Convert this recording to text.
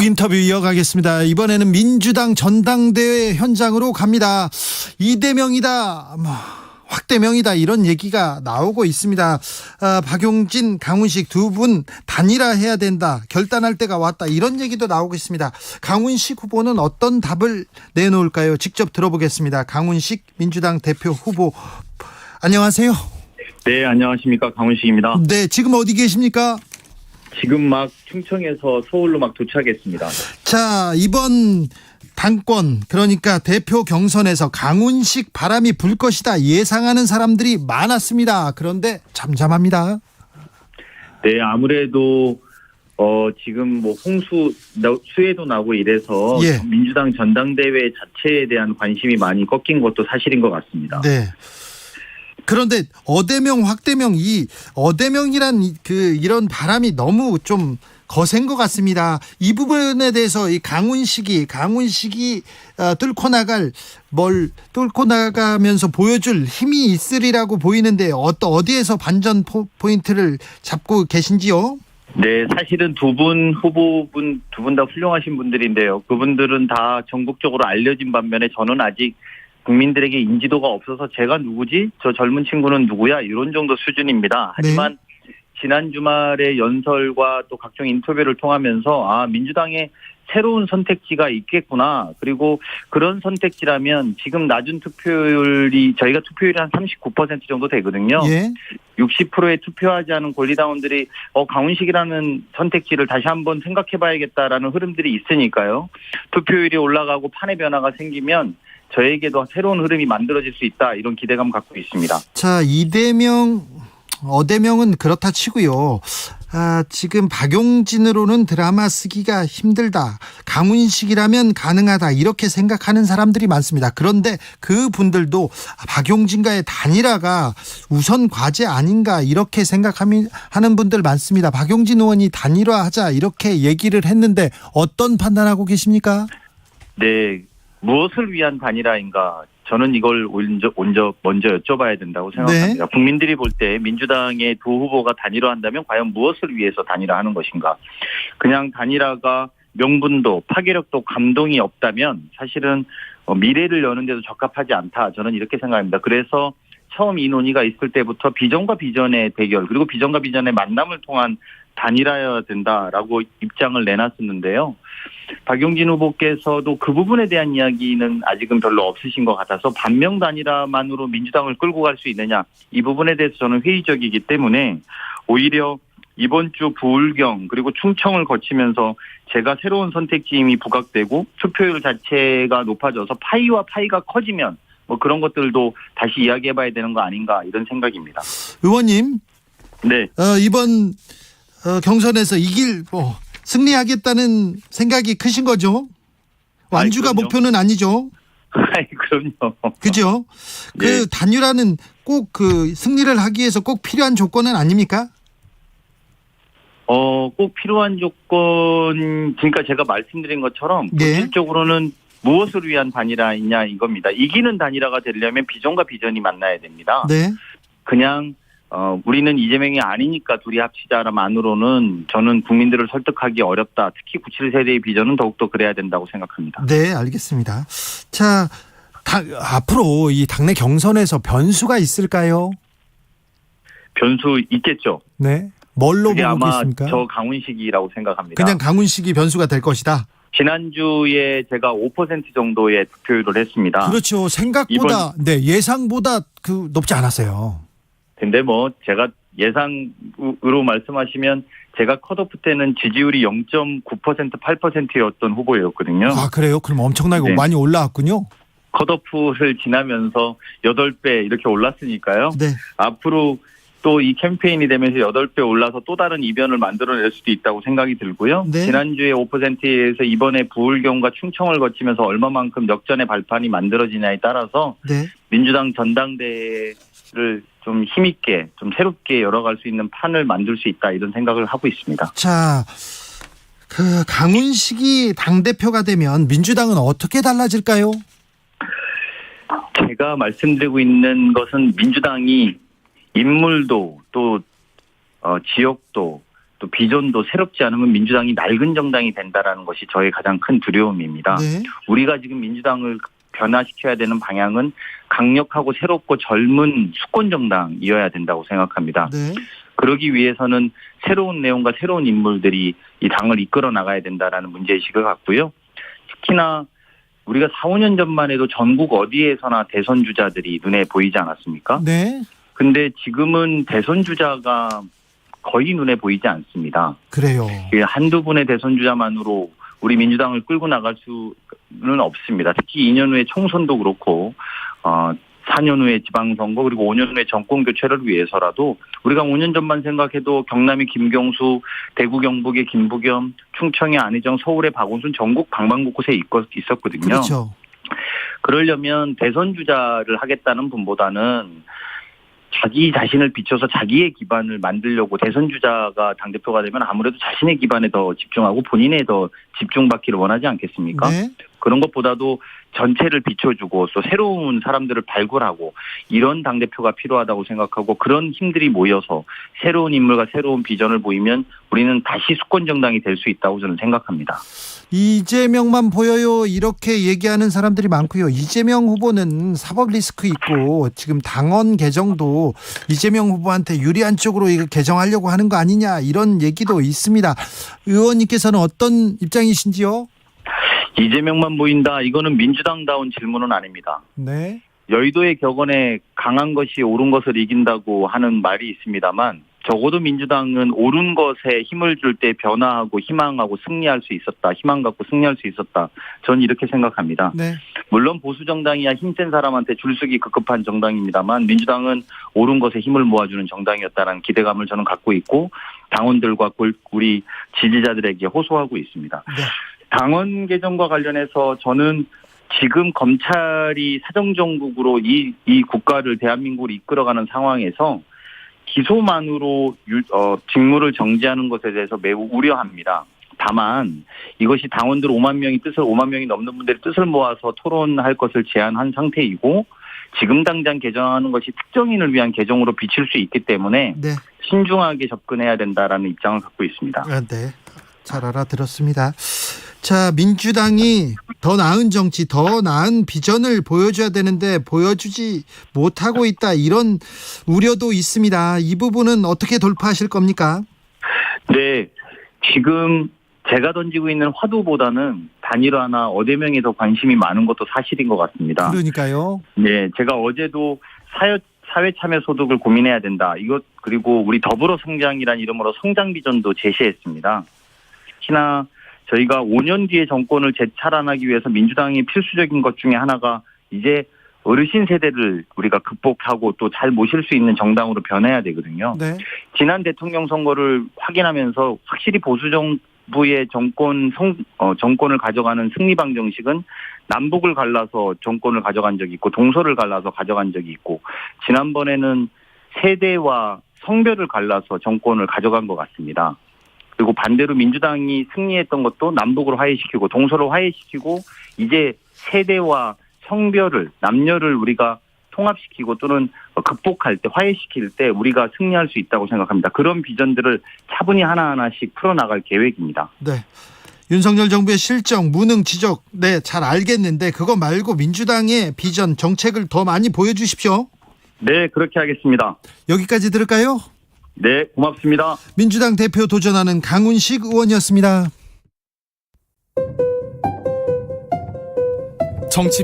쭉 인터뷰 이어가겠습니다. 이번에는 민주당 전당대회 현장으로 갑니다. 이대명이다, 확대명이다, 이런 얘기가 나오고 있습니다. 박용진, 강훈식 두 분 단일화해야 된다, 결단할 때가 왔다, 이런 얘기도 나오고 있습니다. 강훈식 후보는 어떤 답을 내놓을까요? 직접 들어보겠습니다. 강훈식 민주당 대표 후보, 안녕하세요. 네, 안녕하십니까, 강훈식입니다. 네, 지금 어디 계십니까? 지금 막 충청에서 서울로 막 도착했습니다. 자, 이번 당권, 그러니까 대표 경선에서 강훈식 바람이 불 것이다 예상하는 사람들이 많았습니다. 그런데 잠잠합니다. 네, 아무래도 지금 뭐 수해도 나고 이래서 예. 민주당 전당대회 자체에 대한 관심이 많이 꺾인 것도 사실인 것 같습니다. 네. 그런데 어대명, 확대명, 이 어대명이란 이런 바람이 너무 좀 거센 것 같습니다. 이 부분에 대해서 이 강훈식이 뚫고 나가면서 보여줄 힘이 있으리라고 보이는데 어디에서 반전 포인트를 잡고 계신지요? 네, 사실은 두 분 다 훌륭하신 분들인데요. 그분들은 다 전국적으로 알려진 반면에 저는 아직 국민들에게 인지도가 없어서 제가 누구지? 저 젊은 친구는 누구야? 이런 정도 수준입니다. 하지만 지난 주말에 연설과 또 각종 인터뷰를 통하면서 민주당에 새로운 선택지가 있겠구나. 그리고 그런 선택지라면 지금 낮은 저희가 투표율이 한 39% 정도 되거든요. 예. 60%의 투표하지 않은 권리당원들이 강훈식이라는 선택지를 다시 한번 생각해봐야겠다라는 흐름들이 있으니까요. 투표율이 올라가고 판의 변화가 생기면 저에게도 새로운 흐름이 만들어질 수 있다, 이런 기대감 갖고 있습니다. 자, 이대명, 어대명은 그렇다 치고요. 지금 박용진으로는 드라마 쓰기가 힘들다, 강훈식이라면 가능하다, 이렇게 생각하는 사람들이 많습니다. 그런데 그 분들도 박용진과의 단일화가 우선 과제 아닌가, 이렇게 생각하는 분들 많습니다. 박용진 의원이 단일화하자 이렇게 얘기를 했는데 어떤 판단하고 계십니까? 네, 무엇을 위한 단일화인가? 저는 이걸 먼저 여쭤봐야 된다고 생각합니다. 네. 국민들이 볼 때 민주당의 두 후보가 단일화한다면 과연 무엇을 위해서 단일화하는 것인가? 그냥 단일화가 명분도 파괴력도 감동이 없다면 사실은 미래를 여는 데도 적합하지 않다, 저는 이렇게 생각합니다. 그래서 처음 이 논의가 있을 때부터 비전과 비전의 대결, 그리고 비전과 비전의 만남을 통한 단일화여야 된다라고 입장을 내놨었는데요. 박용진 후보께서도 그 부분에 대한 이야기는 아직은 별로 없으신 것 같아서 반명 단일화만으로 민주당을 끌고 갈 수 있느냐, 이 부분에 대해서 저는 회의적이기 때문에 오히려 이번 주 부울경 그리고 충청을 거치면서 제가 새로운 선택지임이 부각되고 투표율 자체가 높아져서 파이와 파이가 커지면 그런 것들도 다시 이야기해봐야 되는 거 아닌가, 이런 생각입니다. 의원님, 네. 이번 경선에서 승리하겠다는 생각이 크신 거죠? 완주가 목표는 아니죠? 그럼요. 그죠? 네. 그 단일화는 꼭 승리를 하기 위해서 꼭 필요한 조건은 아닙니까? 꼭 필요한 조건, 그러니까 제가 말씀드린 것처럼 본질적으로는 무엇을 위한 단일화이냐, 이겁니다. 이기는 단일화가 되려면 비전과 비전이 만나야 됩니다. 네. 그냥 우리는 이재명이 아니니까 둘이 합치자만으로는 저는 국민들을 설득하기 어렵다. 특히 97세대의 비전은 더욱더 그래야 된다고 생각합니다. 네, 알겠습니다. 자, 앞으로 이 당내 경선에서 변수가 있을까요? 변수 있겠죠. 네. 뭘로 보고 아마 계십니까? 저 강훈식이라고 생각합니다. 그냥 강훈식이 변수가 될 것이다. 지난주에 제가 5% 정도의 투표율을 했습니다. 그렇죠. 생각보다, 예상보다 높지 않았어요. 근데 제가 예상으로 말씀하시면 제가 컷오프 때는 지지율이 0.9%, 8%였던 후보였거든요. 아, 그래요? 그럼 엄청나게 많이 올라왔군요. 컷오프를 지나면서 8배 이렇게 올랐으니까요. 네. 앞으로 또 이 캠페인이 되면서 8배 올라서 또 다른 이변을 만들어낼 수도 있다고 생각이 들고요. 네. 지난주에 5%에서 이번에 부울경과 충청을 거치면서 얼마만큼 역전의 발판이 만들어지냐에 따라서 민주당 전당대회를 좀 힘있게, 좀 새롭게 열어갈 수 있는 판을 만들 수 있다, 이런 생각을 하고 있습니다. 자, 강훈식이 당대표가 되면 민주당은 어떻게 달라질까요? 제가 말씀드리고 있는 것은 민주당이 인물도 또 지역도 또 비전도 새롭지 않으면 민주당이 낡은 정당이 된다라는 것이 저의 가장 큰 두려움입니다. 네. 우리가 지금 민주당을 변화시켜야 되는 방향은 강력하고 새롭고 젊은 수권 정당이어야 된다고 생각합니다. 네. 그러기 위해서는 새로운 내용과 새로운 인물들이 이 당을 이끌어 나가야 된다라는 문제의식을 갖고요. 특히나 우리가 4, 5년 전만 해도 전국 어디에서나 대선 주자들이 눈에 보이지 않았습니까? 네. 근데 지금은 대선 주자가 거의 눈에 보이지 않습니다. 그래요. 한두 분의 대선 주자만으로 우리 민주당을 끌고 나갈 수는 없습니다. 특히 2년 후에 총선도 그렇고 4년 후에 지방선거 그리고 5년 후에 정권 교체를 위해서라도 우리가 5년 전만 생각해도 경남의 김경수, 대구 경북의 김부겸, 충청의 안희정, 서울의 박원순 전국 방방곳곳에 있었거든요. 그렇죠. 그러려면 대선 주자를 하겠다는 분보다는 자기 자신을 비춰서 자기의 기반을 만들려고 대선 주자가 당대표가 되면 아무래도 자신의 기반에 더 집중하고 본인에 더 집중받기를 원하지 않겠습니까? 네. 그런 것보다도 전체를 비춰주고 또 새로운 사람들을 발굴하고 이런 당대표가 필요하다고 생각하고 그런 힘들이 모여서 새로운 인물과 새로운 비전을 보이면 우리는 다시 수권 정당이 될 수 있다고 저는 생각합니다. 이재명만 보여요 이렇게 얘기하는 사람들이 많고요. 이재명 후보는 사법 리스크 있고 지금 당원 개정도 이재명 후보한테 유리한 쪽으로 이거 개정하려고 하는 거 아니냐 이런 얘기도 있습니다. 의원님께서는 어떤 입장이신지요? 이재명만 보인다. 이거는 민주당다운 질문은 아닙니다. 네. 여의도의 격언에 강한 것이 옳은 것을 이긴다고 하는 말이 있습니다만 적어도 민주당은 옳은 것에 힘을 줄 때 변화하고 희망하고 승리할 수 있었다. 희망 갖고 승리할 수 있었다. 저는 이렇게 생각합니다. 네. 물론 보수정당이야 힘센 사람한테 줄서기 급급한 정당입니다만 민주당은 옳은 것에 힘을 모아주는 정당이었다는 기대감을 저는 갖고 있고 당원들과 우리 지지자들에게 호소하고 있습니다. 네. 당원 개정과 관련해서 저는 지금 검찰이 사정정국으로 이 국가를 대한민국을 이끌어가는 상황에서 기소만으로 직무를 정지하는 것에 대해서 매우 우려합니다. 다만 이것이 당원들 5만 명이 넘는 분들의 뜻을 모아서 토론할 것을 제안한 상태이고 지금 당장 개정하는 것이 특정인을 위한 개정으로 비칠 수 있기 때문에 네. 신중하게 접근해야 된다라는 입장을 갖고 있습니다. 네, 잘 알아들었습니다. 자, 민주당이 더 나은 정치, 더 나은 비전을 보여줘야 되는데 보여주지 못하고 있다. 이런 우려도 있습니다. 이 부분은 어떻게 돌파하실 겁니까? 네, 지금 제가 던지고 있는 화두보다는 단일화나 어대명에 더 관심이 많은 것도 사실인 것 같습니다. 그러니까요. 네, 제가 어제도 사회 참여 소득을 고민해야 된다. 이것 그리고 우리 더불어 성장이란 이름으로 성장 비전도 제시했습니다. 특히나 저희가 5년 뒤에 정권을 재탈환하기 위해서 민주당이 필수적인 것 중에 하나가 이제 어르신 세대를 우리가 극복하고 또 잘 모실 수 있는 정당으로 변해야 되거든요. 네. 지난 대통령 선거를 확인하면서 확실히 보수 정부의 정권을 가져가는 승리방 정식은 남북을 갈라서 정권을 가져간 적이 있고 동서를 갈라서 가져간 적이 있고 지난번에는 세대와 성별을 갈라서 정권을 가져간 것 같습니다. 그리고 반대로 민주당이 승리했던 것도 남북을 화해시키고 동서를 화해시키고 이제 세대와 성별을 남녀를 우리가 통합시키고 또는 극복할 때 화해시킬 때 우리가 승리할 수 있다고 생각합니다. 그런 비전들을 차분히 하나하나씩 풀어나갈 계획입니다. 네. 윤석열 정부의 실정, 무능, 지적 네, 잘 알겠는데 그거 말고 민주당의 비전, 정책을 더 많이 보여주십시오. 네, 그렇게 하겠습니다. 여기까지 들을까요? 네, 고맙습니다. 민주당 대표 도전하는 강훈식 의원이었습니다. 정치